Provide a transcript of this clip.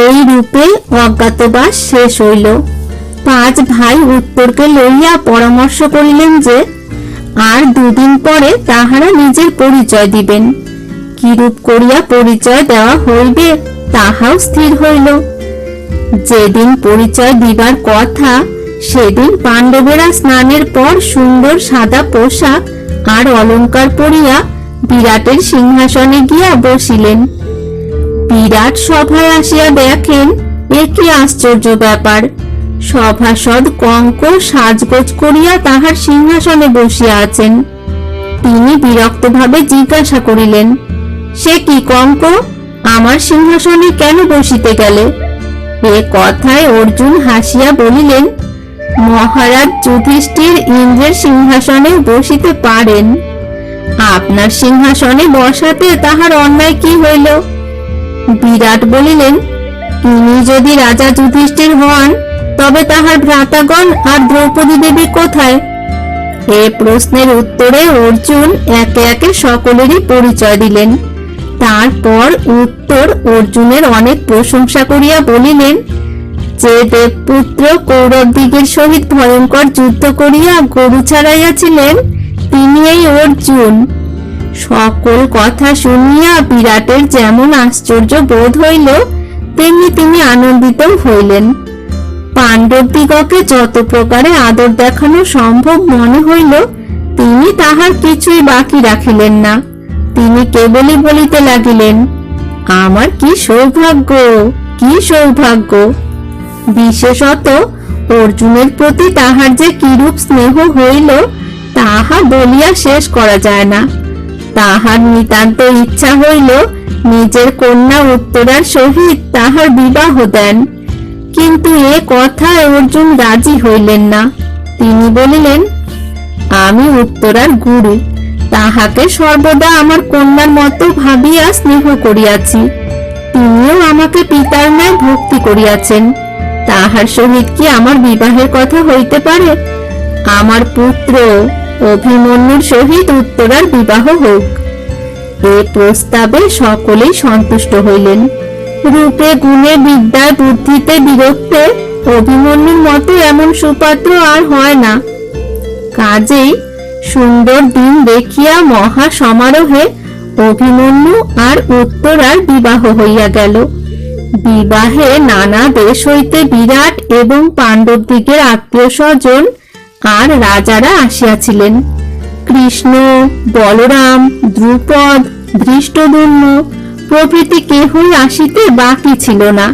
এই রূপে অজ্ঞাতবাস শেষ হইল। পাঁচ ভাই উত্তরকে লইয়া পরামর্শ করিলেন যে আর দুদিন পরে তাহারা নিজের পরিচয় দিবেন। কিরূপ করিয়া পরিচয় দেওয়া হইবে তাহাও স্থির হইল। যেদিন পরিচয় দিবার কথা সেদিন পাণ্ডবেরা স্নানের পর সুন্দর সাদা পোশাক আর অলংকার পরিয়া বিরাটের সিংহাসনে গিয়া বসিলেন। বিরাট সভায় আসিয়া দেখেন এ কি আশ্চর্য ব্যাপার, সভাসদ কঙ্ক সাজগোজ করিয়া তাহার সিংহাসনে বসিয়া আছেন। তিনি বিরক্তভাবে জিজ্ঞাসা করিলেন, সে কি কঙ্ক, আমার সিংহাসনে কেন বসিতে গেলে? এ কথায় অর্জুন হাসিয়া বলিলেন, মহারাজ যুধিষ্ঠির ইন্দ্রের সিংহাসনে বসিতে পারেন, আপনার সিংহাসনে বসাতে তাহার অন্যায় কি হইল? বিরাট বলিলেন, ইনি যদি রাজা যুধিষ্ঠির হন তবে তাহার ভ্রাতাগণ আর দ্রৌপদী দেবী কোথায়? এ প্রশ্নের উত্তরে অর্জুন একে একে সকলেরই পরিচয় দিলেন। তারপর উত্তর অর্জুনের অনেক প্রশংসা করিয়া বলিলেন, যে দেবপুত্র কৌরবদিগের সহিত ভয়ঙ্কর যুদ্ধ করিয়া গরু ছাড়াইয়াছিলেন তিনি এই অর্জুন। সকল কথা শুনিয়া বিরাটের যেমন আশ্চর্য বোধ হইল তেমনি তিনি আনন্দিত হইলেন। পাণ্ডবদিগকে যত প্রকারে আদর দেখানো সম্ভব মনে হইল তিনি তাহার কিছুই বাকি রাখিলেন না। তিনি কেবলই বলিতে লাগিলেন, আমার কি সৌভাগ্য, কি সৌভাগ্য! বিশেষত অর্জুনের প্রতি তাহার যে কিরূপ স্নেহ হইল তাহা বলিয়া শেষ করা যায় না। তাহার নিতান্ত ইচ্ছা হইল নিজের কন্যা উত্তরার সহিত তাহার বিবাহ দেন, কিন্তু এ কথায় অর্জুন রাজি হইলেন না। তিনি বলিলেন, আমি উত্তরার গুরু, তাহাকে সর্বদা আমার কন্যার মতো ভাবিয়া স্নেহ করিয়াছি। তিনিও আমাকে পিতার ন্যায় ভক্তি করিয়াছেন, তাহার সহিত কি আমার বিবাহের কথা হইতে পারে? আমার পুত্র অভিমন্যুর সহিত উত্তরার বিবাহ হোক। এ প্রস্তাবে সকলেই সন্তুষ্ট হইলেন। রূপে গুণে বিদ্যায় বুদ্ধিতে বীরত্বে অভিমন্যুর মতো এমন সুপাত্র আর হয় না। কাজেই সুন্দর দিন দেখিয়া মহা সমারোহে অভিমন্যু আর উত্তরার বিবাহ হইয়া গেল। বিবাহে নানা দেশ হইতে বিরাট এবং পাণ্ডবদিগের আত্মীয় স্বজন আর রাজারা আসিয়াছিলেন। কৃষ্ণ, বলরাম, দ্রুপদ, ধৃষ্টদ্যুম্ন প্রভৃতি কেহই আসিতে বাকি ছিল না।